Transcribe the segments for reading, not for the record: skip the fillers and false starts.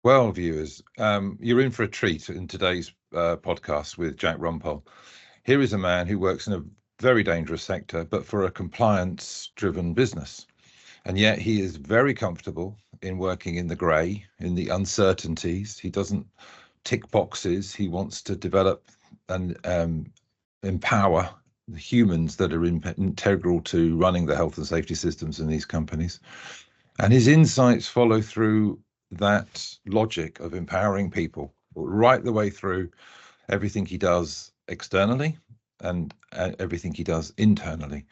Well, viewers, you're in for a treat in today's podcast with Jack Rumbol. Here is a man who works in a very dangerous sector, but for a compliance-driven business. And yet he is very comfortable in working in the grey, in the uncertainties. He doesn't tick boxes. He wants to develop and empower the humans that are integral to running the health and safety systems in these companies. And his insights follow through that logic of empowering people right the way through everything he does externally and everything he does internally.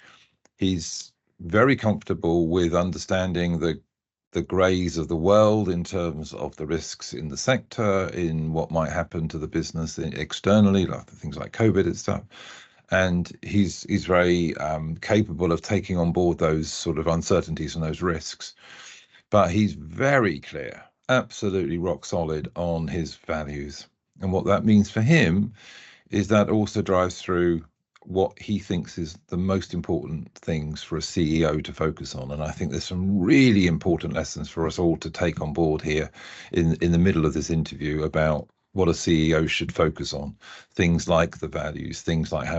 He's very comfortable with understanding the greys of the world in terms of the risks in the sector, in what might happen to the business externally, like things like COVID and stuff. And he's very capable of taking on board those sort of uncertainties and those risks. But he's very clear, absolutely rock solid on his values. And what that means for him is that also drives through what he thinks is the most important things for a CEO to focus on. And I think there's some really important lessons for us all to take on board here in the middle of this interview about what a CEO should focus on. Things like the values, things like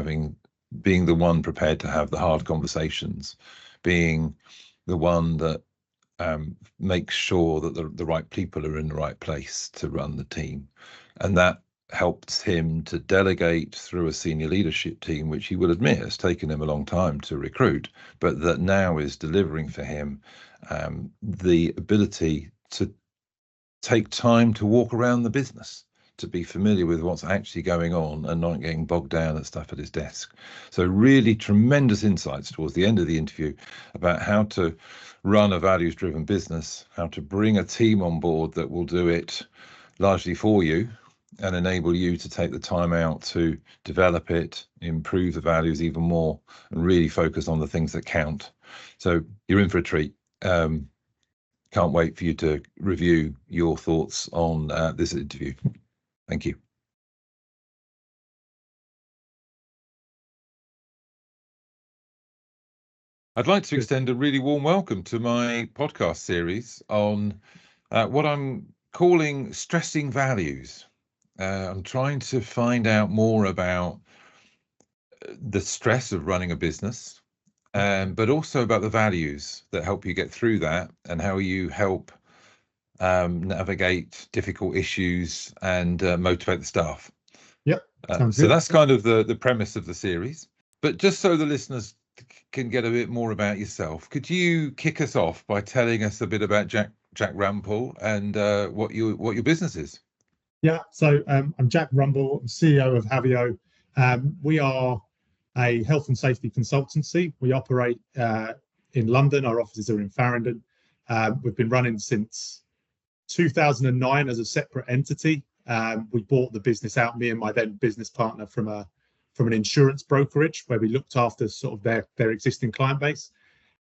being the one prepared to have the hard conversations, being the one that makes sure that the right people are in the right place to run the team. And that helps him to delegate through a senior leadership team, which he will admit has taken him a long time to recruit, but that now is delivering for him the ability to take time to walk around the business, to be familiar with what's actually going on and not getting bogged down at stuff at his desk. So really tremendous insights towards the end of the interview about how to run a values-driven business, how to bring a team on board that will do it largely for you and enable you to take the time out to develop it, improve the values even more, and really focus on the things that count. So you're in for a treat. Can't wait for you to review your thoughts on this interview. Thank you. I'd like to extend a really warm welcome to my podcast series on what I'm calling stressing values. I'm trying to find out more about the stress of running a business, but also about the values that help you get through that and how you help navigate difficult issues and motivate the staff. Yep. So that's kind of the premise of the series. But just so the listeners can get a bit more about yourself, could you kick us off by telling us a bit about Jack Rumbol and what your business is? Yeah, so I'm Jack Rumbol, I'm CEO of Havio. We are a health and safety consultancy. We operate in London. Our offices are in Farringdon. We've been running since 2009 as a separate entity. We bought the business out, me and my then business partner, from an insurance brokerage where we looked after sort of their existing client base.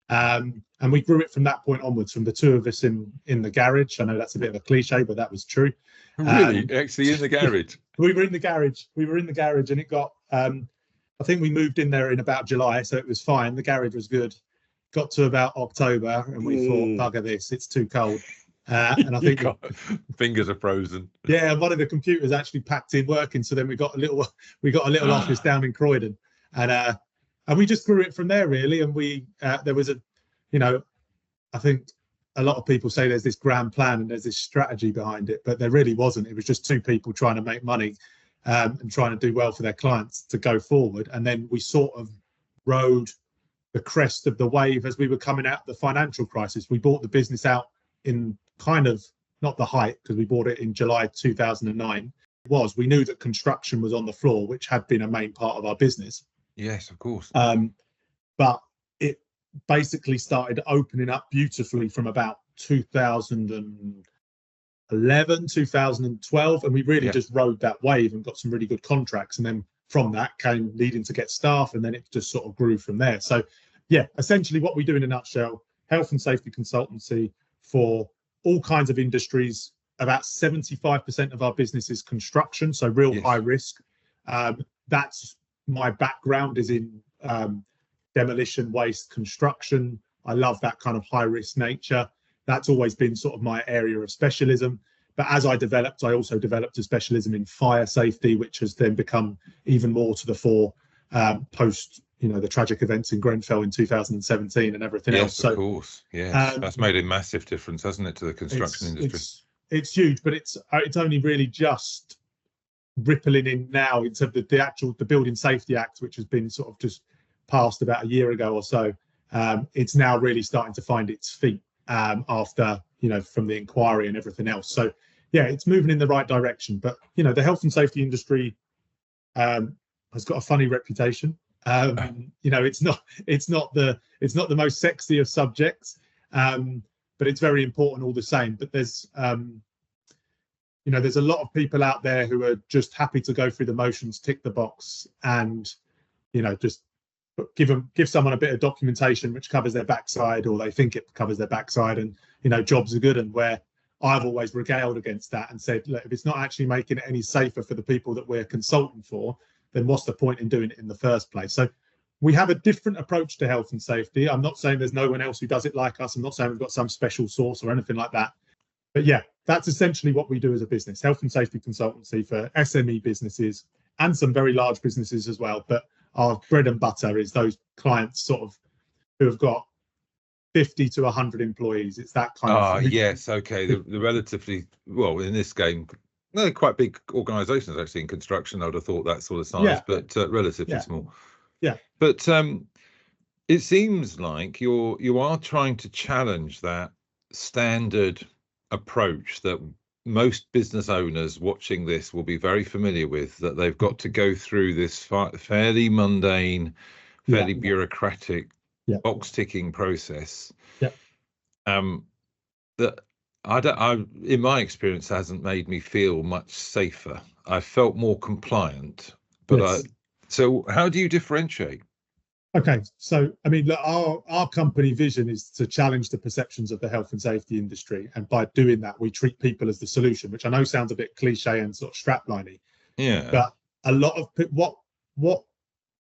And we grew it from that point onwards, from the two of us in the garage. I know that's a bit of a cliche, but that was true. Really? Actually in the garage? We were in the garage and it got, I think we moved in there in about July, so it was fine. The garage was good. Got to about October and we thought, bugger this, it's too cold. And I think fingers are frozen. Yeah, one of the computers actually packed in working. So then we got a little office down in Croydon, and we just grew it from there really. And we there was I think a lot of people say there's this grand plan and there's this strategy behind it, but there really wasn't. It was just two people trying to make money and trying to do well for their clients to go forward. And then we sort of rode the crest of the wave as we were coming out of the financial crisis. We bought the business out in kind of not the height, because we bought it in July 2009. We knew that construction was on the floor, which had been a main part of our business. Yes, of course. But it basically started opening up beautifully from about 2011, 2012, and we really just rode that wave and got some really good contracts. And then from that came needing to get staff, and then it just sort of grew from there. So yeah, essentially what we do in a nutshell, health and safety consultancy for all kinds of industries. About 75% of our business is construction, so real high risk. That's my background, is in demolition, waste, construction. I love that kind of high risk nature. That's always been sort of my area of specialism. But as I developed, I also developed a specialism in fire safety, which has then become even more to the fore post, the tragic events in Grenfell in 2017 and everything else. Yes, of course. Yes, that's made a massive difference, hasn't it, to the construction industry? It's huge, but it's only really just rippling in now into the Building Safety Act, which has been sort of just passed about a year ago or so. It's now really starting to find its feet after, from the inquiry and everything else. So yeah, it's moving in the right direction. But the health and safety industry has got a funny reputation. It's not the most sexy of subjects, but it's very important all the same. But there's there's a lot of people out there who are just happy to go through the motions, tick the box, and just give someone a bit of documentation which covers their backside, or they think it covers their backside, and jobs are good. And where I've always regaled against that and said, look, if it's not actually making it any safer for the people that we're consulting for, then what's the point in doing it in the first place? So we have a different approach to health and safety. I'm not saying there's no one else who does it like us. I'm not saying we've got some special source or anything like that. But yeah, that's essentially what we do as a business, health and safety consultancy for SME businesses and some very large businesses as well. But our bread and butter is those clients sort of who have got 50 to 100 employees. It's that kind of thing. Yes, okay. The relatively, well, in this game, they're quite big organisations actually in construction. I would have thought that sort of size, but relatively small. Yeah. But it seems like you are trying to challenge that standard approach that most business owners watching this will be very familiar with, that they've got to go through this fairly mundane, fairly bureaucratic box ticking process. That in my experience hasn't made me feel much safer. I felt more compliant, but so how do you differentiate? Okay, so I mean, look, our company vision is to challenge the perceptions of the health and safety industry, and by doing that, we treat people as the solution, which I know sounds a bit cliche and sort of strapliney. Yeah. But a lot of what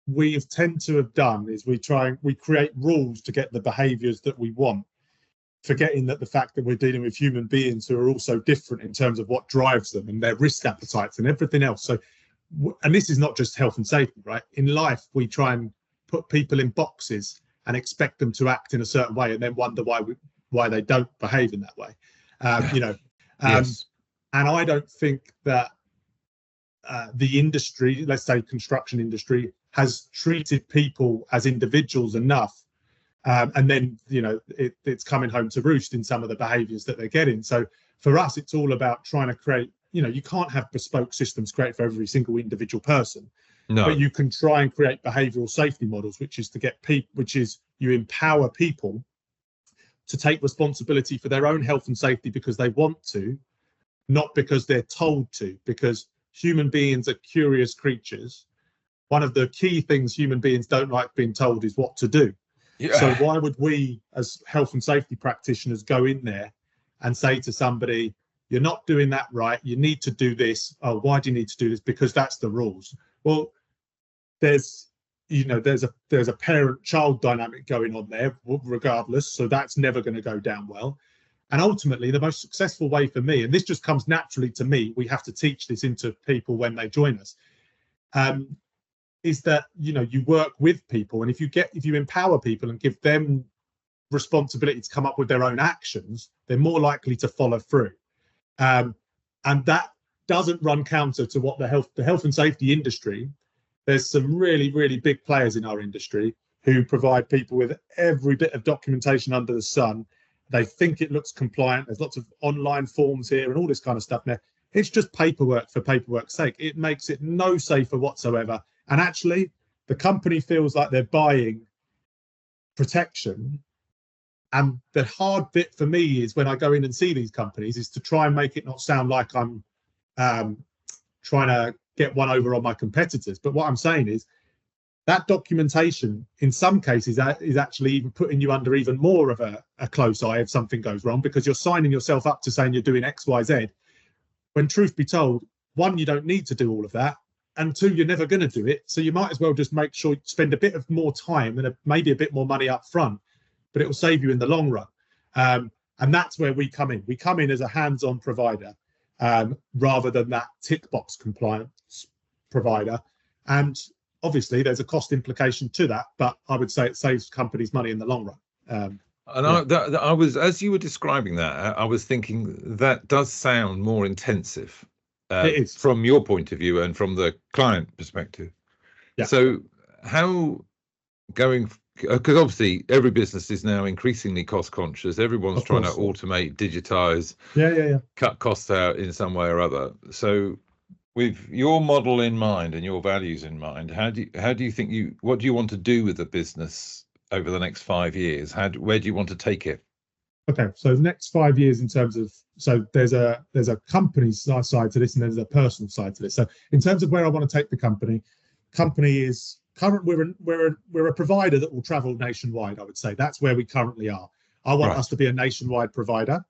we tend to have done is we create rules to get the behaviours that we want, forgetting that the fact that we're dealing with human beings who are also different in terms of what drives them and their risk appetites and everything else. So, and this is not just health and safety, right? In life, we try and put people in boxes and expect them to act in a certain way, and then wonder why they don't behave in that way. Yes. And I don't think that the industry, let's say construction industry, has treated people as individuals enough, and then it's coming home to roost in some of the behaviours that they're getting. So for us, it's all about trying to create. You can't have bespoke systems created for every single individual person. No. But you can try and create behavioural safety models, which is to get you empower people to take responsibility for their own health and safety because they want to, not because they're told to, because human beings are curious creatures. One of the key things human beings don't like being told is what to do. Yeah. So why would we as health and safety practitioners go in there and say to somebody, you're not doing that right, you need to do this. Oh, why do you need to do this? Because that's the rules. Well, there's a parent-child dynamic going on there regardless, so that's never going to go down well. And ultimately, the most successful way for me, and this just comes naturally to me, we have to teach this into people when they join us, is that you work with people, and if you empower people and give them responsibility to come up with their own actions, they're more likely to follow through. And that doesn't run counter to what the health and safety industry. There's some really, really big players in our industry who provide people with every bit of documentation under the sun. They think it looks compliant. There's lots of online forms here and all this kind of stuff there. It's just paperwork for paperwork's sake. It makes it no safer whatsoever. And actually, the company feels like they're buying protection. And the hard bit for me is when I go in and see these companies is to try and make it not sound like I'm trying to get one over on my competitors. But what I'm saying is that documentation in some cases is actually even putting you under even more of a close eye if something goes wrong, because you're signing yourself up to saying you're doing X, Y, Z, when truth be told, one, you don't need to do all of that, and two, you're never going to do it. So you might as well just make sure you spend a bit of more time and maybe a bit more money up front, but it will save you in the long run. And that's where we come in. We come in as a hands-on provider. rather than that tick box compliance provider. And obviously there's a cost implication to that, but I would say it saves companies money in the long run. I was, as you were describing that, I was thinking that does sound more intensive it is. From your point of view and from the client perspective. Yeah. So how going, because obviously every business is now increasingly cost conscious. Everyone's trying to automate, digitize, cut costs out in some way or other. So with your model in mind and your values in mind, how do you think what do you want to do with the business over the next 5 years? Where do you want to take it? Okay, so the next 5 years in terms of, so there's a company side to this and there's a personal side to this. So in terms of where I want to take the company is we're a provider that will travel nationwide. I would say that's where we currently are. I want us to be a nationwide provider,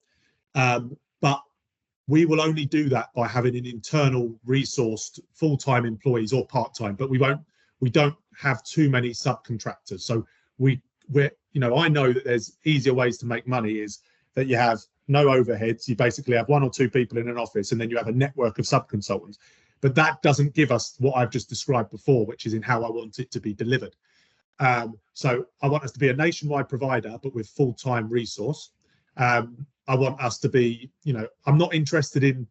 but we will only do that by having an internal resourced full-time employees or part-time, but we don't have too many subcontractors. So we're, I know that there's easier ways to make money is that you have no overheads. You basically have 1 or 2 people in an office and then you have a network of subconsultants. But that doesn't give us what I've just described before, which is in how I want it to be delivered. So I want us to be a nationwide provider, but with full-time resource. I want us to be, I'm not interested in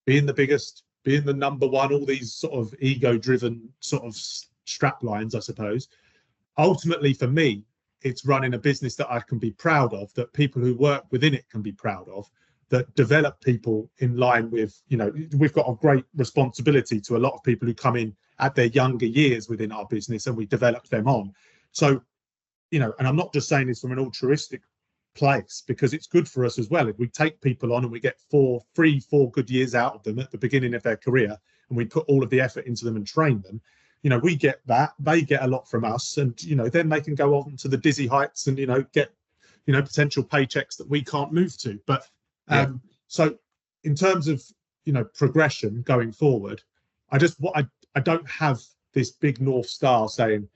being the biggest, being the number one, all these sort of ego-driven sort of strap lines, I suppose. Ultimately, for me, it's running a business that I can be proud of, that people who work within it can be proud of, that develop people in line with, we've got a great responsibility to a lot of people who come in at their younger years within our business and we develop them on. So, and I'm not just saying this from an altruistic place, because it's good for us as well. If we take people on and we get 4 good years out of them at the beginning of their career and we put all of the effort into them and train them, we get that, they get a lot from us, and then they can go on to the dizzy heights and get potential paychecks that we can't move to. But so in terms of progression going forward, I don't have this big North Star saying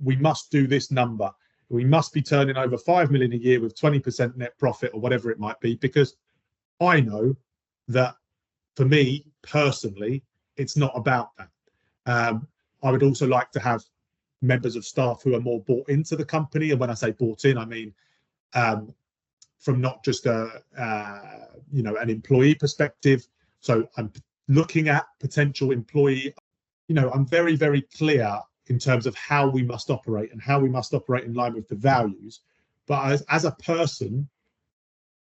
we must do this number. We must be turning over 5 million a year with 20% net profit or whatever it might be, because I know that for me personally, it's not about that. I would also like to have members of staff who are more bought into the company. And when I say bought in, I mean from not just an employee perspective. So I'm looking at potential employee. I'm very, very clear in terms of how we must operate and how we must operate in line with the values. But as a person,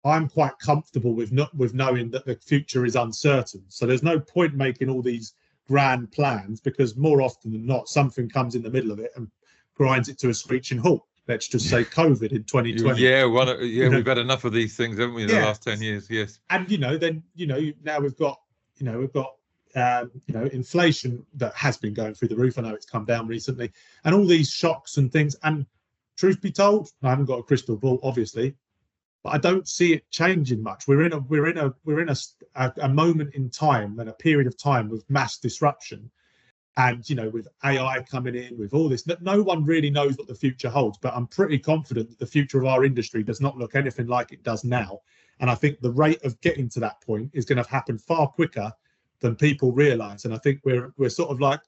I'm quite comfortable with knowing that the future is uncertain. So there's no point making all these grand plans, because more often than not, something comes in the middle of it and grinds it to a screeching halt. Let's just say COVID in 2020. We've had enough of these things, haven't we, in the last 10 years? Yes. And now we've got inflation that has been going through the roof. I know it's come down recently, and all these shocks and things. And truth be told, I haven't got a crystal ball, obviously, but I don't see it changing much. We're in a moment in time and a period of time with mass disruption, and with AI coming in, with all this, no one really knows what the future holds. But I'm pretty confident that the future of our industry does not look anything like it does now. And I think the rate of getting to that point is going to happen far quicker than people realise. And I think we're sort of like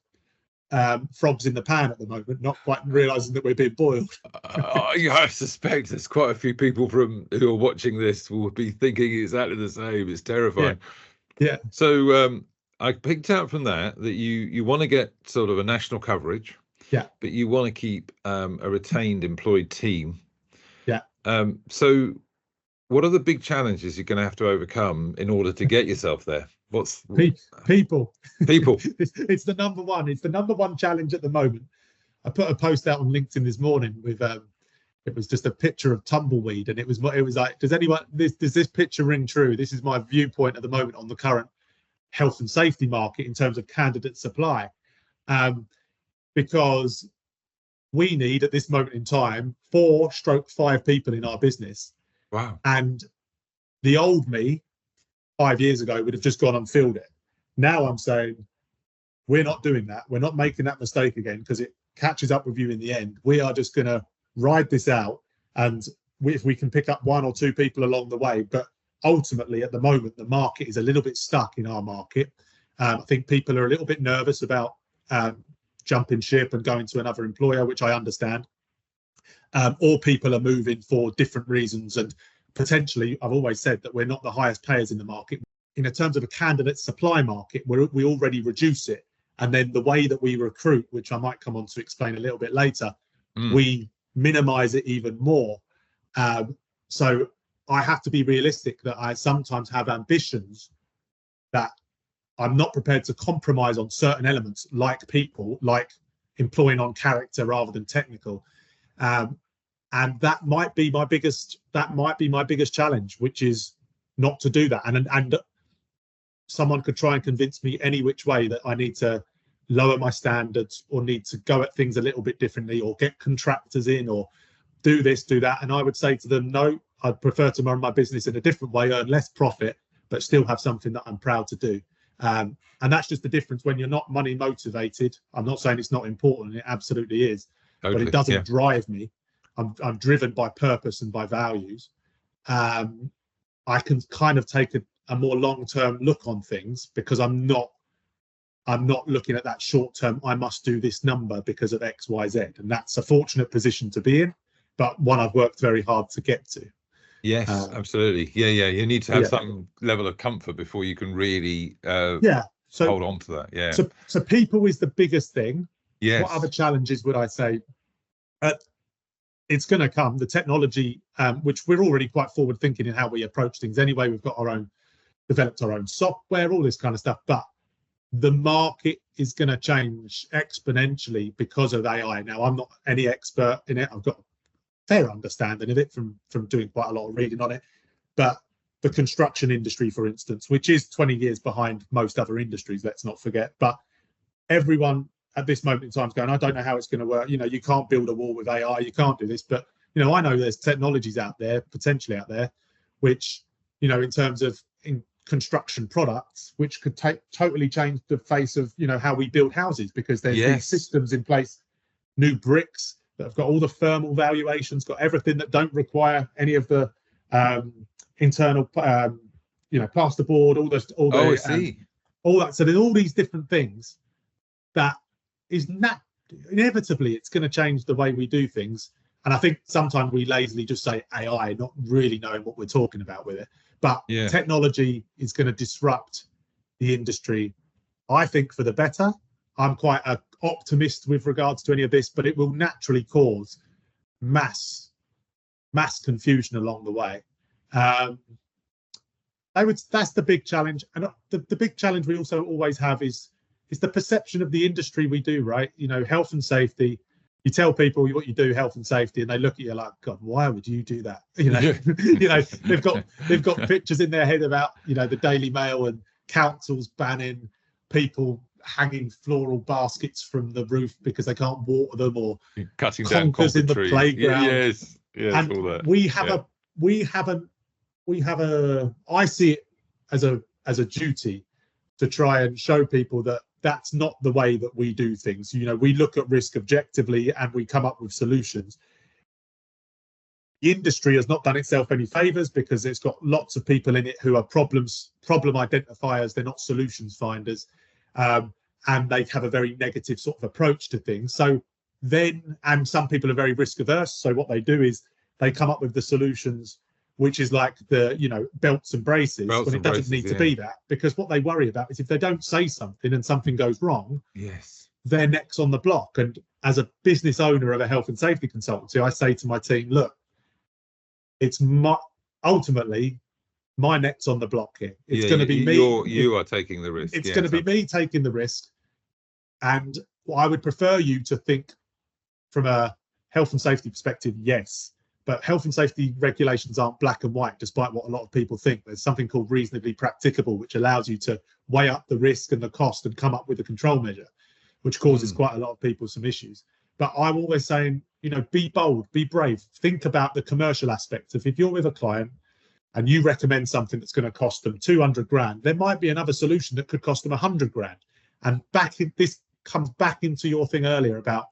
frogs in the pan at the moment, not quite realising that we're being boiled. I suspect there's quite a few people who are watching this will be thinking exactly the same. It's terrifying. Yeah. So I picked out from that you want to get sort of a national coverage. Yeah. But you want to keep a retained employed team. Yeah. So what are the big challenges you're going to have to overcome in order to get yourself there? People. It's the number one. It's the number one challenge at the moment. I put a post out on LinkedIn this morning with it was just a picture of tumbleweed, and it was like, does this picture ring true? This is my viewpoint at the moment on the current health and safety market in terms of candidate supply, because we need at this moment in time 4-5 people in our business. Wow. And the old me 5 years ago would have just gone and filled it. Now I'm saying we're not doing that. We're not making that mistake again, because it catches up with you in the end. We are just going to ride this out, and if we can pick up 1 or 2 people along the way, but ultimately, at the moment, the market is a little bit stuck in our market. I think people are a little bit nervous about jumping ship and going to another employer, which I understand. Or people are moving for different reasons. And potentially, I've always said that we're not the highest payers in the market. In terms of a candidate supply market, we already reduce it. And then the way that we recruit, which I might come on to explain a little bit later, we minimize it even more. So I have to be realistic that I sometimes have ambitions that I'm not prepared to compromise on certain elements, like people, like employing on character rather than technical. And that might be my biggest challenge, which is not to do that. And someone could try and convince me any which way that I need to lower my standards or need to go at things a little bit differently or get contractors in or do this, do that. And I would say to them, no, I'd prefer to run my business in a different way, earn less profit, but still have something that I'm proud to do. And that's just the difference when you're not money motivated. I'm not saying it's not important, it absolutely is, totally, but it doesn't drive me. I'm driven by purpose and by values. I can kind of take a more long-term look on things because I'm not looking at that short-term, I must do this number because of X, Y, Z. And that's a fortunate position to be in, but one I've worked very hard to get to. Yes, absolutely. Yeah. You need to have some level of comfort before you can really hold on to that. Yeah. So people is the biggest thing. Yes. What other challenges would I say? It's going to come. The technology, which we're already quite forward thinking in how we approach things anyway. We've got developed our own software, all this kind of stuff. But the market is going to change exponentially because of AI. Now, I'm not any expert in it. I've got a fair understanding of it from doing quite a lot of reading on it. But the construction industry, for instance, which is 20 years behind most other industries, let's not forget. But everyone at this moment in time is going, I don't know how it's going to work. You can't build a wall with AI. You can't do this. But, I know there's technologies out there, potentially out there, which, in terms of construction products, which could totally change the face of, how we build houses, because there's these systems in place, new bricks that have got all the thermal valuations, got everything that don't require any of the internal, plasterboard, all that. So there's all these different things that is inevitably it's going to change the way we do things. And I think sometimes we lazily just say AI, not really knowing what we're talking about with it. But technology is going to disrupt the industry, I think, for the better. I'm quite an optimist with regards to any of this, but it will naturally cause mass confusion along the way. That's the big challenge. And the big challenge we also always have is the perception of the industry we do, right? Health and safety. You tell people what you do, health and safety, and they look at you like, God, why would you do that? They've got pictures in their head about, the Daily Mail and councils banning people hanging floral baskets from the roof because they can't water them, or cutting down conkers in the trees. playground. Yes, and all that. I see it as a duty to try and show people that that's not the way that we do things. We look at risk objectively and we come up with solutions. The industry has not done itself any favors because it's got lots of people in it who are problem identifiers. They're not solutions finders. And they have a very negative sort of approach to things. And some people are very risk averse. So what they do is they come up with the solutions, which is like the, belts and braces, when it doesn't need to be that, because what they worry about is if they don't say something and something goes wrong, they're next on the block. And as a business owner of a health and safety consultancy, I say to my team, look, it's ultimately my neck's on the block here. It's going to be me. You are taking the risk. It's going to be me taking the risk. And I would prefer you to think from a health and safety perspective, yes. But health and safety regulations aren't black and white, despite what a lot of people think. There's something called reasonably practicable, which allows you to weigh up the risk and the cost and come up with a control measure, which causes quite a lot of people some issues. But I'm always saying, be bold, be brave. Think about the commercial aspect of if you're with a client and you recommend something that's going to cost them 200 grand, there might be another solution that could cost them 100 grand. And this comes back into your thing earlier about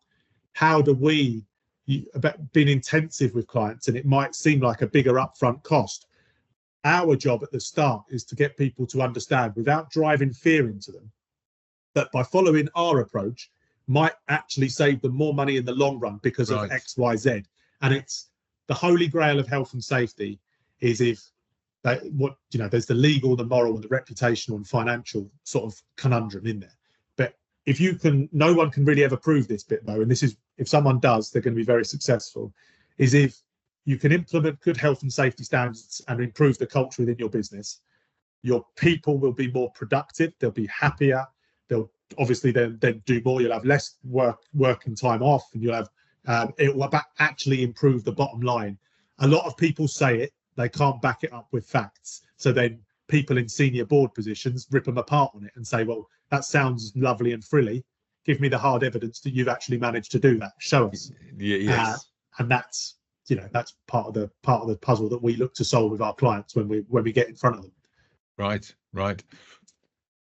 how do we, about being intensive with clients, and it might seem like a bigger upfront cost. our job at the start is to get people to understand, without driving fear into them, that by following our approach might actually save them more money in the long run because of X, Y, Z. And it's the holy grail of health and safety is if there's the legal, the moral, and the reputational and financial sort of conundrum in there. But if you can, no one can really ever prove this bit though, and this is, if someone does, they're going to be very successful, is if you can implement good health and safety standards and improve the culture within your business, your people will be more productive, they'll be happier, they'll obviously then do more, you'll have less working time off, and you'll have it will actually improve the bottom line. A lot of people say it, they can't back it up with facts, so then people in senior board positions rip them apart on it and say, well, that sounds lovely and frilly, give me the hard evidence that you've actually managed to do that, show us. Yes. And that's part of the puzzle that we look to solve with our clients when we get in front of them. Right.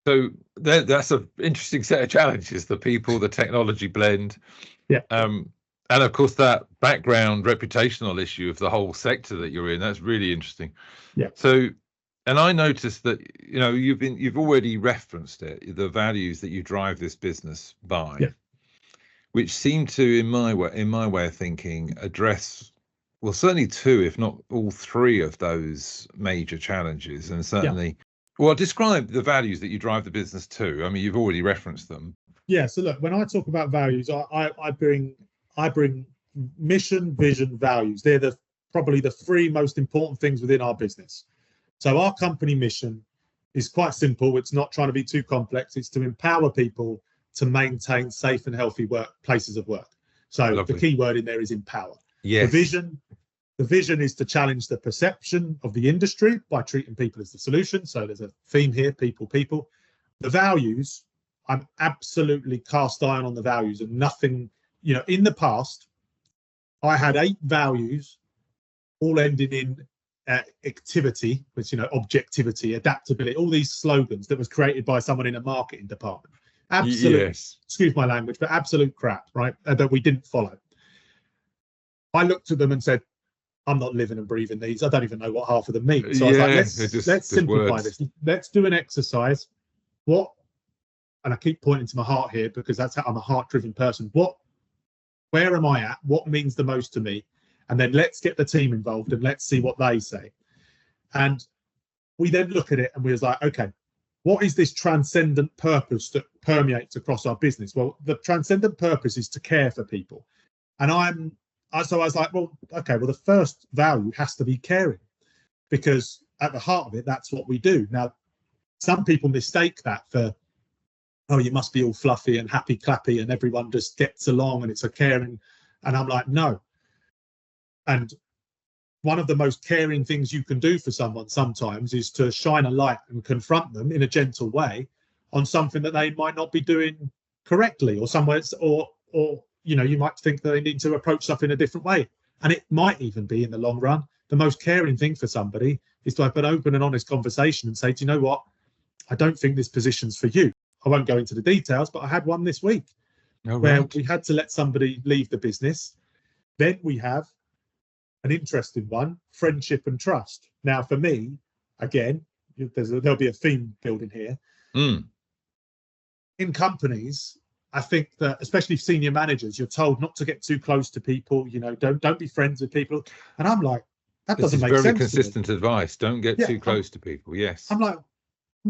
So that's an interesting set of challenges: the people, the technology blend. Yeah. And of course that background reputational issue of the whole sector that you're in. That's really interesting. Yeah. So, and I noticed that you've already referenced it, the values that you drive this business by, which seem to, in my way of thinking, address, well, certainly two, if not all three of those major challenges. And certainly, well, describe the values that you drive the business to. I mean, you've already referenced them. Yeah. So look, when I talk about values, I bring mission, vision, values. They're probably the three most important things within our business. So our company mission is quite simple. It's not trying to be too complex. It's to empower people to maintain safe and healthy places of work. So lovely. The key word in there is empower. Yes. The vision is to challenge the perception of the industry by treating people as the solution. So there's a theme here, people. The values, I'm absolutely cast iron on the values, and nothing, in the past, I had 8 values, all ending in activity, which, objectivity, adaptability, all these slogans that was created by someone in a marketing department. Absolute, excuse my language, but absolute crap, right? That we didn't follow. I looked at them and said, I'm not living and breathing these. I don't even know what half of them mean. So I was like, let's simplify this. Let's do an exercise. And I keep pointing to my heart here because that's how I'm a heart-driven person. Where am I at? What means the most to me? And then let's get the team involved and let's see what they say. And we then look at it and we was like, okay, what is this transcendent purpose that permeates across our business? Well, the transcendent purpose is to care for people. And so I was like, well, okay, well, the first value has to be caring, because at the heart of it, that's what we do. Now, some people mistake that for, oh, you must be all fluffy and happy clappy and everyone just gets along and it's a caring. And I'm like, no. And one of the most caring things you can do for someone sometimes is to shine a light and confront them in a gentle way on something that they might not be doing correctly, or somewhere, or you might think that they need to approach stuff in a different way. And it might even be, in the long run, the most caring thing for somebody is to have an open and honest conversation and say, do you know what? I don't think this position's for you. I won't go into the details, but I had one this week where we had to let somebody leave the business. Then we have an interesting one, friendship and trust. Now, for me, again, there'll be a theme building here. In companies, I think that, especially senior managers, you're told not to get too close to people, don't be friends with people. And I'm like, that doesn't make sense. Very consistent advice. Don't get too close to people. Yes. I'm like,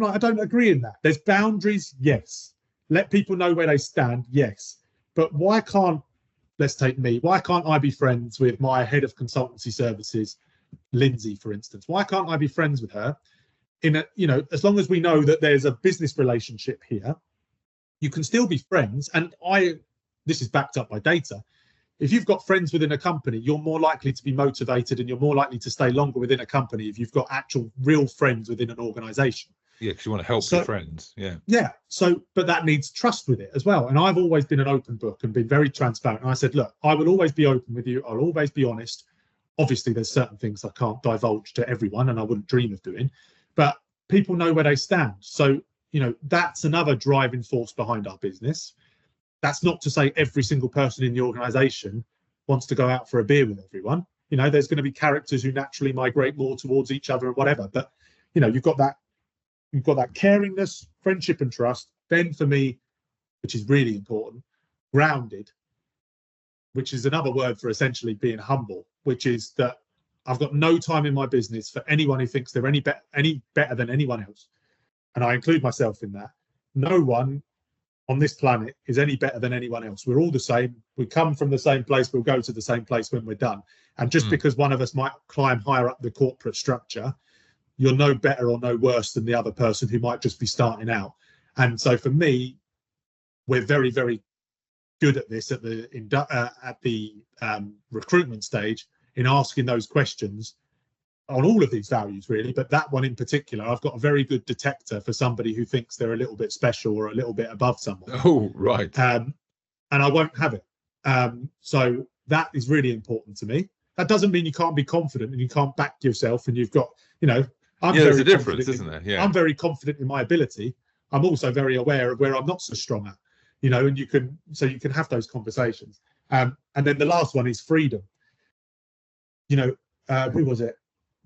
I don't agree in that. There's boundaries, yes. Let people know where they stand, yes. But why can't I be friends with my head of consultancy services, Lindsay, for instance? Why can't I be friends with her? As long as we know that there's a business relationship here, you can still be friends. And this is backed up by data. If you've got friends within a company, you're more likely to be motivated and you're more likely to stay longer within a company if you've got actual real friends within an organization. Yeah, because you want to help your friends. Yeah. So, but that needs trust with it as well. And I've always been an open book and been very transparent. And I said, look, I will always be open with you. I'll always be honest. Obviously, there's certain things I can't divulge to everyone and I wouldn't dream of doing, but people know where they stand. So, that's another driving force behind our business. That's not to say every single person in the organization wants to go out for a beer with everyone. there's going to be characters who naturally migrate more towards each other and whatever. But, you've got that caringness, friendship and trust. Then for me, which is really important, grounded, which is another word for essentially being humble, which is that I've got no time in my business for anyone who thinks they're any better than anyone else. And I include myself in that. No one on this planet is any better than anyone else. We're all the same. We come from the same place. We'll go to the same place when we're done. And just because one of us might climb higher up the corporate structure, you're no better or no worse than the other person who might just be starting out. And so for me, we're very, very good at this at the recruitment stage in asking those questions on all of these values, really. But that one in particular, I've got a very good detector for somebody who thinks they're a little bit special or a little bit above someone. Oh, right. And I won't have it. So that is really important to me. That doesn't mean you can't be confident and you can't back yourself and you've got, there's a difference, isn't there? Yeah. I'm very confident in my ability. I'm also very aware of where I'm not so strong at, and you can have those conversations. And then the last one is freedom. Who was it?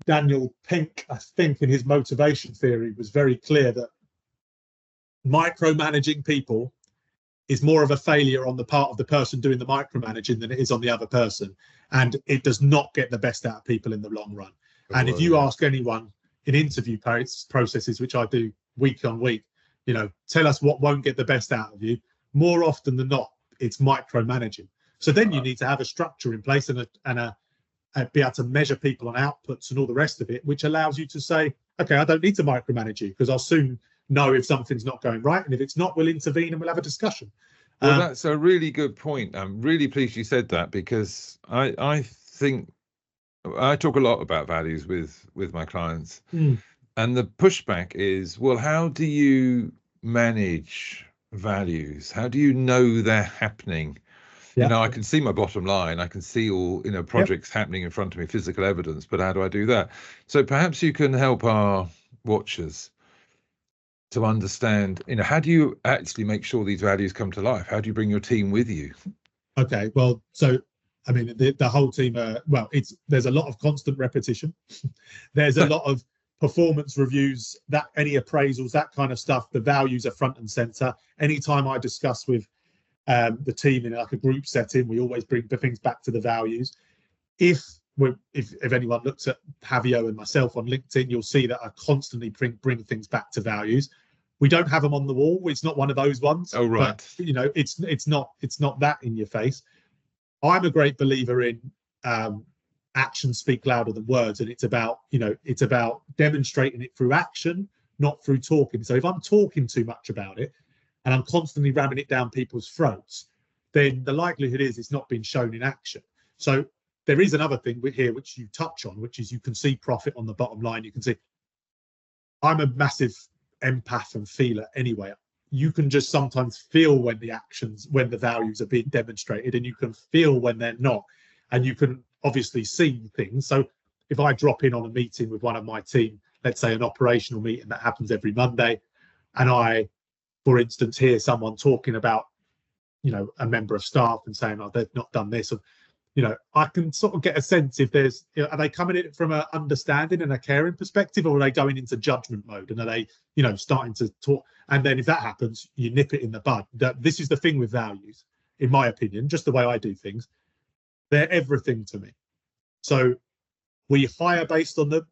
Daniel Pink, I think, in his motivation theory was very clear that micromanaging people is more of a failure on the part of the person doing the micromanaging than it is on the other person. And it does not get the best out of people in the long run. And if you ask anyone in interview processes, which I do week on week, tell us what won't get the best out of you, more often than not, it's micromanaging. So then you need to have a structure in place and be able to measure people on outputs and all the rest of it, which allows you to say, okay, I don't need to micromanage you because I'll soon know if something's not going right. And if it's not, we'll intervene and we'll have a discussion. Well, that's a really good point. I'm really pleased you said that, because I think I talk a lot about values with my clients. And the pushback is, well, how do you manage values? How do you know they're happening? I can see my bottom line. I can see all, projects happening in front of me, physical evidence, but how do I do that? So perhaps you can help our watchers to understand, how do you actually make sure these values come to life? How do you bring your team with you? Okay, well, so, I mean, the whole team, there's a lot of constant repetition. There's a lot of performance reviews, any appraisals, that kind of stuff. The values are front and center. Anytime I discuss with the team in like a group setting, we always bring the things back to the values. If anyone looks at Javio and myself on LinkedIn, you'll see that I constantly bring things back to values. We don't have them on the wall. It's not one of those ones. Oh, right. But, it's not that in your face. I'm a great believer in actions speak louder than words, and it's about demonstrating it through action, not through talking. So if I'm talking too much about it and I'm constantly ramming it down people's throats, then the likelihood is it's not being shown in action. So there is another thing here which you touch on, which is you can see profit on the bottom line. You can see I'm a massive empath and feeler anyway. You can just sometimes feel when the values are being demonstrated, and you can feel when they're not, and you can obviously see things. So if I drop in on a meeting with one of my team, let's say an operational meeting that happens every Monday, and I, for instance, hear someone talking about, a member of staff and saying, oh, they've not done this, or, I can sort of get a sense if there's, are they coming in from an understanding and a caring perspective, or are they going into judgment mode, and are they, starting to talk? And then if that happens, you nip it in the bud. This is the thing with values, in my opinion, just the way I do things. They're everything to me. So we hire based on them,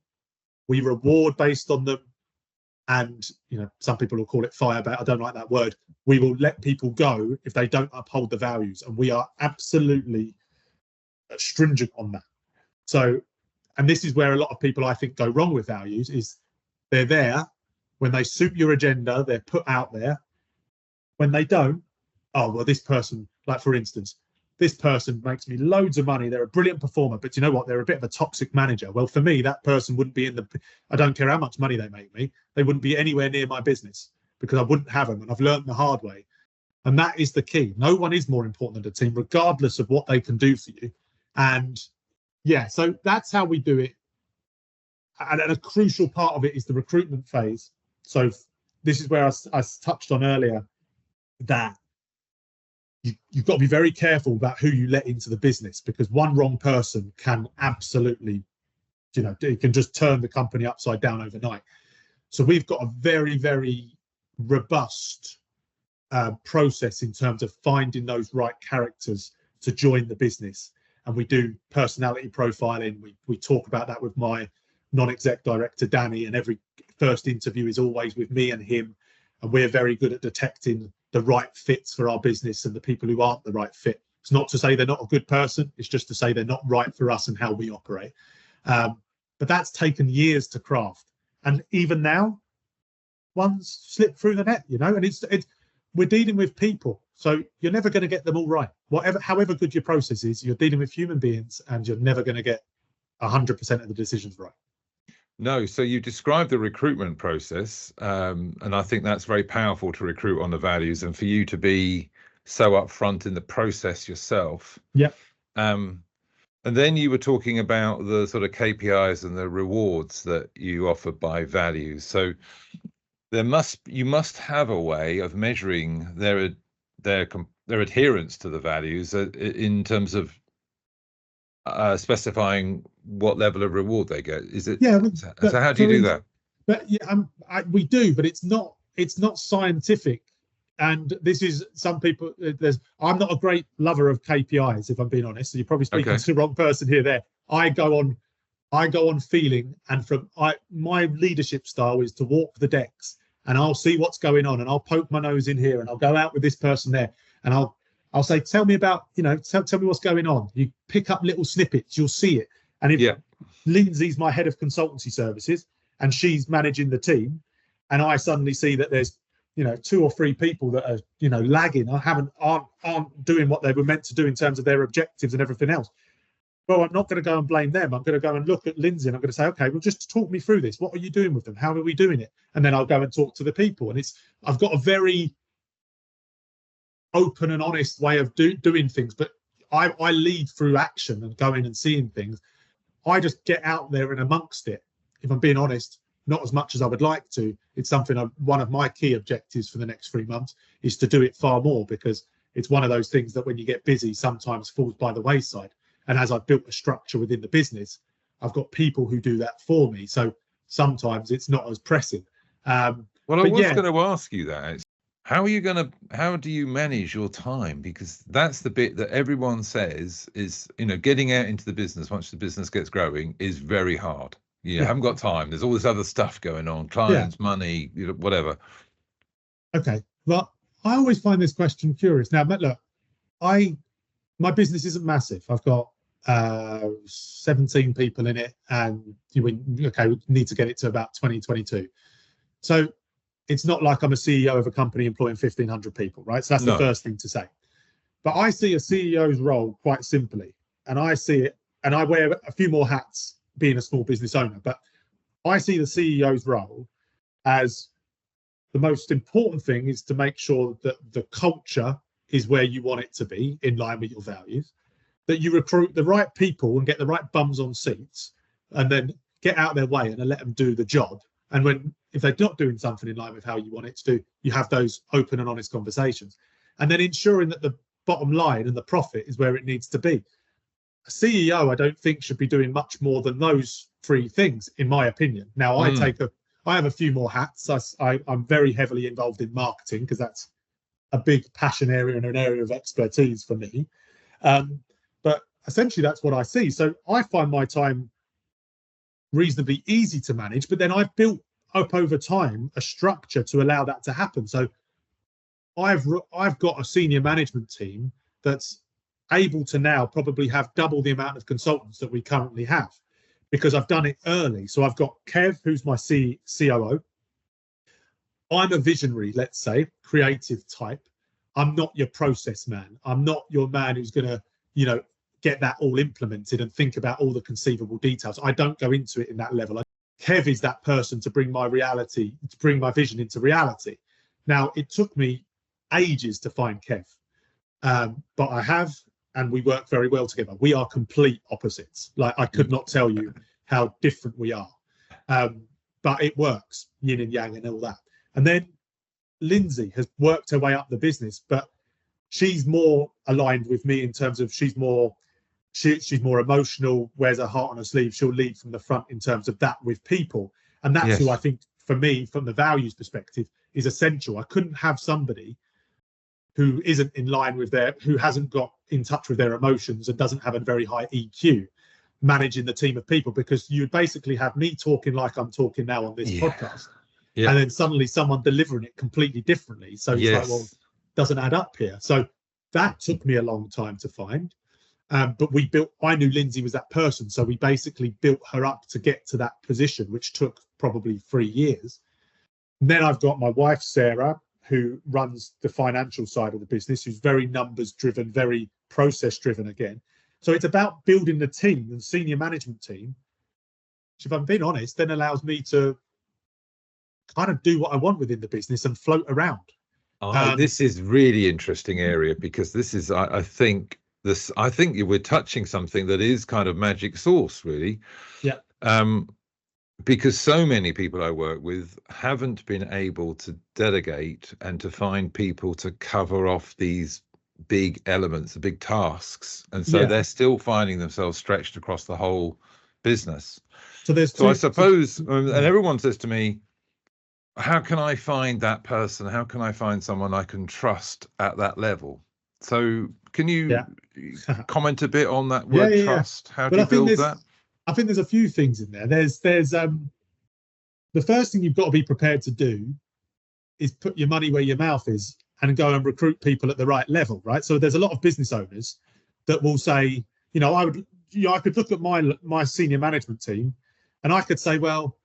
we reward based on them, and some people will call it fire, but I don't like that word. We will let people go if they don't uphold the values, and we are absolutely stringent on that. So, and this is where a lot of people, I think, go wrong with values, is they're there when they suit your agenda, they're put out there. When they don't, oh, well, this person, like for instance, this person makes me loads of money, they're a brilliant performer, but you know what, they're a bit of a toxic manager. Well, for me, that person wouldn't be I don't care how much money they make me, they wouldn't be anywhere near my business, because I wouldn't have them, and I've learned the hard way. And that is the key. No one is more important than the team, regardless of what they can do for you. And yeah, so that's how we do it. And a crucial part of it is the recruitment phase. So this is where I touched on earlier, that you've got to be very careful about who you let into the business, because one wrong person can absolutely, it can just turn the company upside down overnight. So we've got a very, very robust process in terms of finding those right characters to join the business. And we do personality profiling. We talk about that with my non-exec director, Danny, and every first interview is always with me and him. And we're very good at detecting the right fits for our business and the people who aren't the right fit. It's not to say they're not a good person. It's just to say they're not right for us and how we operate. But that's taken years to craft. And even now, one's slipped through the net, and it's we're dealing with people. So you're never going to get them all right. However good your process is, you're dealing with human beings, and you're never going to get 100% of the decisions right. No, so you described the recruitment process, and I think that's very powerful to recruit on the values, and for you to be so upfront in the process yourself. Yeah. And then you were talking about the sort of KPIs and the rewards that you offer by values. So you must have a way of measuring their adherence to the values in terms of specifying what level of reward they get. Is it? Yeah. So how do you do that? But yeah, we do, but it's not scientific. And this is some people. I'm not a great lover of KPIs, if I'm being honest. So you're probably speaking to the wrong person here. There, I go on feeling, and my leadership style is to walk the decks, and I'll see what's going on, and I'll poke my nose in here, and I'll go out with this person there, and I'll say, tell me about, tell me what's going on. You pick up little snippets, you'll see it. And if Lindsay's my head of consultancy services, and she's managing the team, and I suddenly see that there's 2 or 3 people that are lagging, aren't doing what they were meant to do in terms of their objectives and everything else. Well, I'm not going to go and blame them. I'm going to go and look at Lindsay, and I'm going to say, okay, well, just talk me through this. What are you doing with them? How are we doing it? And then I'll go and talk to the people. And I've got a very open and honest way of doing things, but I lead through action and going and seeing things. I just get out there and amongst it. If I'm being honest, not as much as I would like to. It's something one of my key objectives for the next 3 months is to do it far more, because it's one of those things that when you get busy sometimes falls by the wayside. And as I've built a structure within the business, I've got people who do that for me. So sometimes it's not as pressing. Well, I was going to ask you that. How do you manage your time? Because that's the bit that everyone says is, getting out into the business once the business gets growing is very hard. You haven't got time. There's all this other stuff going on, clients, money, whatever. Okay. Well, I always find this question curious. Now, look, my business isn't massive. I've got 17 people in it, and we need to get it to about 2022. So it's not like I'm a CEO of a company employing 1,500 people, right? So that's the first thing to say. But I see a CEO's role quite simply, and I see it, and I wear a few more hats being a small business owner, but I see the CEO's role as the most important thing is to make sure that the culture is where you want it to be, in line with your values, that you recruit the right people and get the right bums on seats, and then get out of their way and let them do the job. And if they're not doing something in line with how you want it to do, you have those open and honest conversations. And then ensuring that the bottom line and the profit is where it needs to be. A CEO, I don't think, should be doing much more than those 3 things, in my opinion. Now, I have a few more hats. I'm very heavily involved in marketing, because that's a big passion area and an area of expertise for me. But essentially, that's what I see. So I find my time reasonably easy to manage, but then I've built up over time a structure to allow that to happen. So I've got a senior management team that's able to now probably have double the amount of consultants that we currently have, because I've done it early. So I've got Kev, who's my COO. I'm a visionary, let's say, creative type. I'm not your process man. I'm not your man who's going to, get that all implemented and think about all the conceivable details. I don't go into it in that level. Kev is that person to bring my vision into reality. Now, it took me ages to find Kev, but I have, and we work very well together. We are complete opposites. Like, I could not tell you how different we are, but it works, yin and yang and all that. And then Lindsay has worked her way up the business, but she's more aligned with me in terms of she's more emotional, wears her heart on her sleeve. She'll lead from the front in terms of that with people. And that's who I think, for me, from the values perspective, is essential. I couldn't have somebody who isn't in line with who hasn't got in touch with their emotions and doesn't have a very high EQ managing the team of people, because you'd basically have me talking like I'm talking now on this podcast. Yeah. And then suddenly someone delivering it completely differently. So it's like, well, doesn't add up here. So that took me a long time to find. But I knew Lindsay was that person. So we basically built her up to get to that position, which took probably 3 years. And then I've got my wife, Sarah, who runs the financial side of the business, who's very numbers driven, very process driven again. So it's about building the team and senior management team, which, if I'm being honest, then allows me to kind of do what I want within the business and float around. This is really interesting area, because this is, I think you were touching something that is kind of magic sauce, really. Yeah. Because so many people I work with haven't been able to delegate and to find people to cover off these big elements, the big tasks, and so they're still finding themselves stretched across the whole business. So I suppose, and everyone says to me, how can I find that person? How can I find someone I can trust at that level? So can you comment a bit on that word trust? How do you build that? I think there's a few things in there. There's the first thing you've got to be prepared to do is put your money where your mouth is and go and recruit people at the right level, right? So there's a lot of business owners that will say, I could look at my senior management team and I could say, well,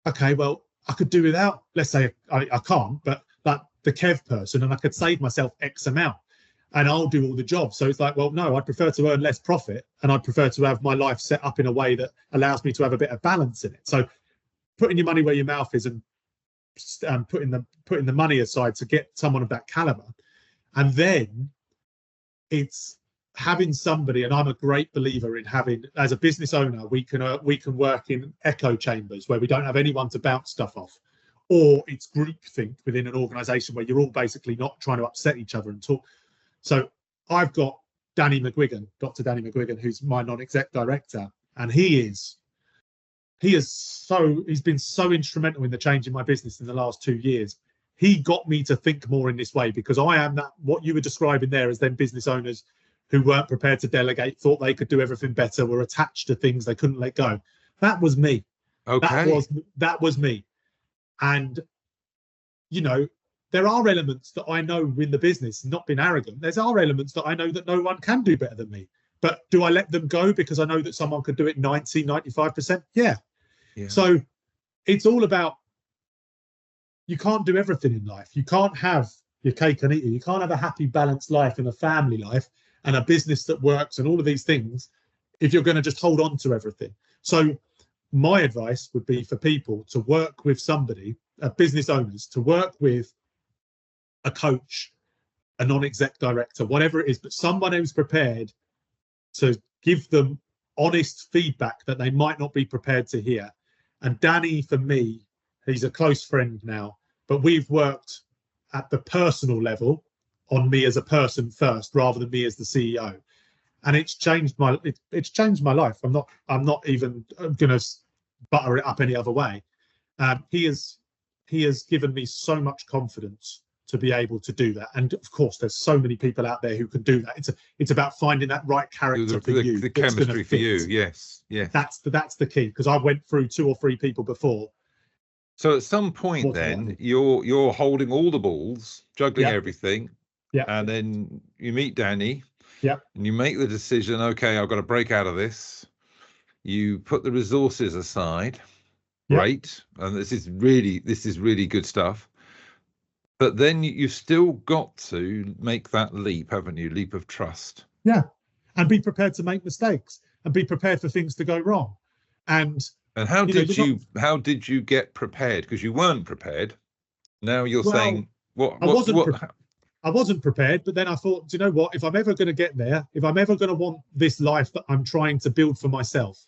okay, well, I could do without, let's say I can't, but like the Kev person, and I could save myself X amount and I'll do all the jobs. So it's like, well, no, I'd prefer to earn less profit, and I'd prefer to have my life set up in a way that allows me to have a bit of balance in it. So putting your money where your mouth is and putting the money aside to get someone of that caliber. And then it's having somebody, and I'm a great believer in having, as a business owner, we can work in echo chambers where we don't have anyone to bounce stuff off, or it's groupthink within an organization where you're all basically not trying to upset each other and talk. So I've got Dr. Danny McGuigan, who's my non-exec director, and he's been so instrumental in the change in my business in the last 2 years. He got me to think more in this way, because I am that, what you were describing there as them business owners who weren't prepared to delegate, thought they could do everything better, were attached to things they couldn't let go. That was me. Okay. That was me. And, there are elements that I know in the business, not being arrogant. There are elements that I know that no one can do better than me. But do I let them go because I know that someone could do it 90, 95%? Yeah. So it's all about, you can't do everything in life. You can't have your cake and eat it. You can't have a happy, balanced life and a family life and a business that works and all of these things if you're going to just hold on to everything. So my advice would be for people to work with somebody, business owners, to work with a coach, a non-exec director, whatever it is, but someone who's prepared to give them honest feedback that they might not be prepared to hear. And Danny, for me, he's a close friend now, but we've worked at the personal level on me as a person first, rather than me as the CEO. And it's changed my life. I'm not even going to butter it up any other way. He has given me so much confidence to be able to do that. And of course, there's so many people out there who can do that. It's about finding that right character for you. The chemistry for you. Yes. That's the key, because I went through 2 or 3 people before. So at some point then you're holding all the balls, juggling everything. Yeah. And then you meet Danny. Yeah. And you make the decision, okay, I've got to break out of this. You put the resources aside. Great. And this is really good stuff. But then you've still got to make that leap, haven't you? Leap of trust. Yeah. And be prepared to make mistakes and be prepared for things to go wrong. And how did you get prepared? Because you weren't prepared. Now you're saying I wasn't prepared, but then I thought, do you know what? If I'm ever going to get there, if I'm ever going to want this life that I'm trying to build for myself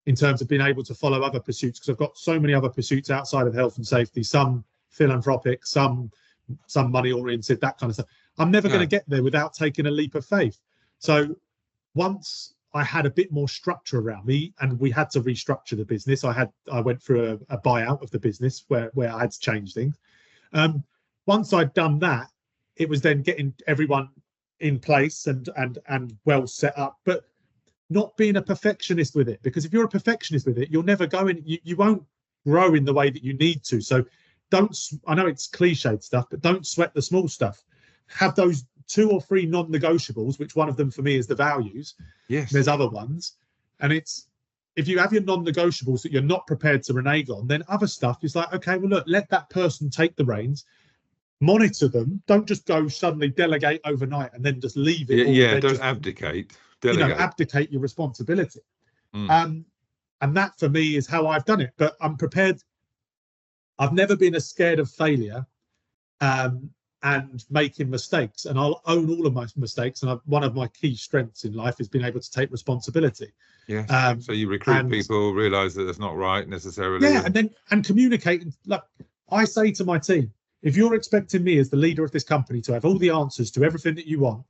in terms of being able to follow other pursuits, because I've got so many other pursuits outside of health and safety, some philanthropic, some some money oriented, that kind of stuff. I'm never going to get there without taking a leap of faith. So once I had a bit more structure around me, and we had to restructure the business, I went through a buyout of the business where I had to change things. Once I'd done that, it was then getting everyone in place and well set up, but not being a perfectionist with it, because if you're a perfectionist with it, you'll never go in, you won't grow in the way that you need to. So I know it's cliched stuff, but don't sweat the small stuff. Have those 2 or 3 non-negotiables, which one of them for me is the values. Yes. There's other ones. And it's, if you have your non-negotiables that you're not prepared to renege on, then other stuff is like, okay, well, look, let that person take the reins, monitor them. Don't just go suddenly delegate overnight and then just leave it. Yeah, don't abdicate. Delegate. Abdicate your responsibility. And that for me is how I've done it. But I'm prepared. I've never been as scared of failure and making mistakes, and I'll own all of my mistakes. And one of my key strengths in life is being able to take responsibility. Yeah. So you recruit people, realise that it's not right necessarily. Yeah, and communicate. Like I say to my team, if you're expecting me as the leader of this company to have all the answers to everything that you want,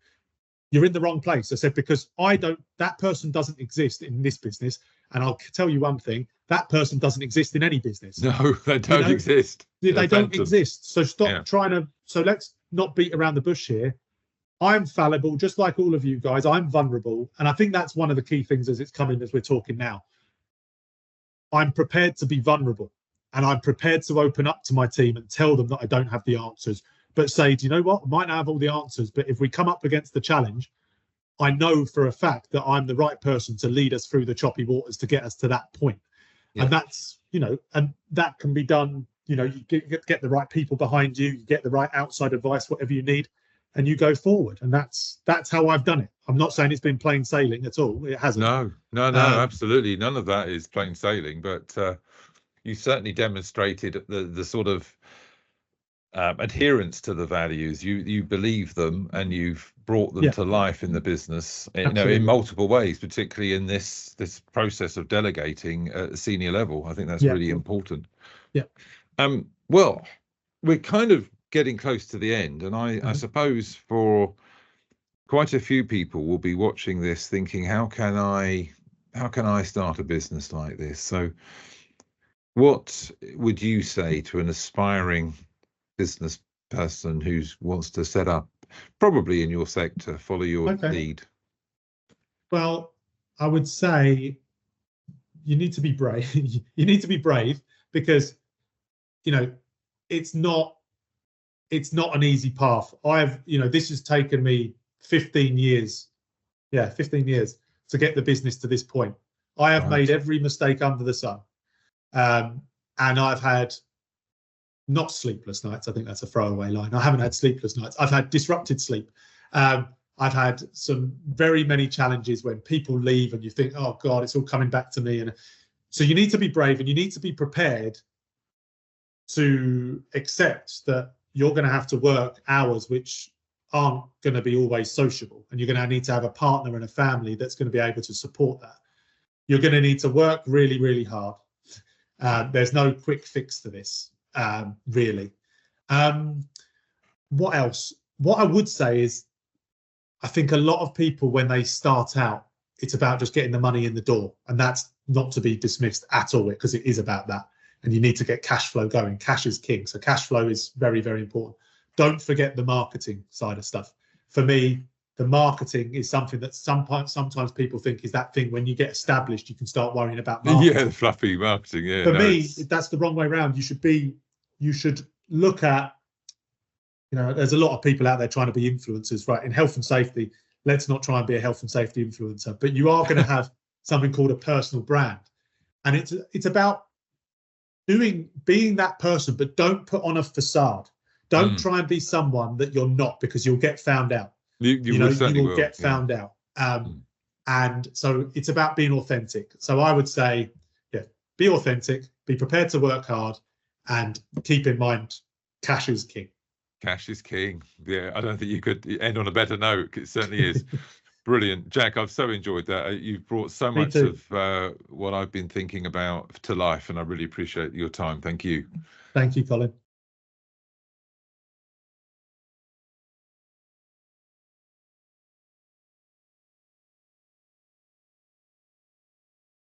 you're in the wrong place. I said, because that person doesn't exist in this business. And I'll tell you one thing, that person doesn't exist in any business. No, they don't exist. They don't exist. So stop trying to, so let's not beat around the bush here. I'm fallible, just like all of you guys. I'm vulnerable. And I think that's one of the key things as it's coming, as we're talking now. I'm prepared to be vulnerable, and I'm prepared to open up to my team and tell them that I don't have the answers, but say, do you know what? I might not have all the answers, but if we come up against the challenge, I know for a fact that I'm the right person to lead us through the choppy waters to get us to that point. Yeah. And that's, and that can be done, you get the right people behind you, you get the right outside advice, whatever you need, and you go forward. And that's how I've done it. I'm not saying it's been plain sailing at all. It hasn't. No, absolutely. None of that is plain sailing, but you certainly demonstrated the sort of adherence to the values. You believe them, and you've brought them to life in the business, in multiple ways, particularly in this process of delegating at a senior level. I think that's really important. Yeah. Well, we're kind of getting close to the end, and I suppose for quite a few people will be watching this thinking, how can I start a business like this? So what would you say to an aspiring business person who wants to set up, probably in your sector, follow your lead? Well, I would say you need to be brave. You need to be brave, because it's not an easy path. This has taken me 15 years to get the business to this point. I have made every mistake under the sun, and I've had not sleepless nights. I think that's a throwaway line. I haven't had sleepless nights. I've had disrupted sleep. I've had some very many challenges when people leave and you think, oh God, it's all coming back to me. And so you need to be brave, and you need to be prepared to accept that you're going to have to work hours which aren't going to be always sociable, and you're going to need to have a partner and a family that's going to be able to support that. You're going to need to work really, really hard. There's no quick fix to this. Really. What else? What I would say is, I think a lot of people, when they start out, it's about just getting the money in the door, and that's not to be dismissed at all, because it is about that, and you need to get cash flow going. Cash is king, so cash flow is very, very important. Don't forget the marketing side of stuff. For me, the marketing is something that sometimes people think is that thing when you get established, you can start worrying about marketing. Yeah, the fluffy marketing. Yeah. For me, that's the wrong way around. You should look at, there's a lot of people out there trying to be influencers, right? In health and safety, let's not try and be a health and safety influencer, but you are going to have something called a personal brand. And it's about being that person, but don't put on a facade. Don't try and be someone that you're not, because you'll get found out. You will get found out. And so it's about being authentic. So I would say, be authentic, be prepared to work hard, and keep in mind, cash is king. Cash is king. Yeah, I don't think you could end on a better note. It certainly is. Brilliant. Jack, I've so enjoyed that. You've brought so much of what I've been thinking about to life, and I really appreciate your time. Thank you. Thank you, Colin.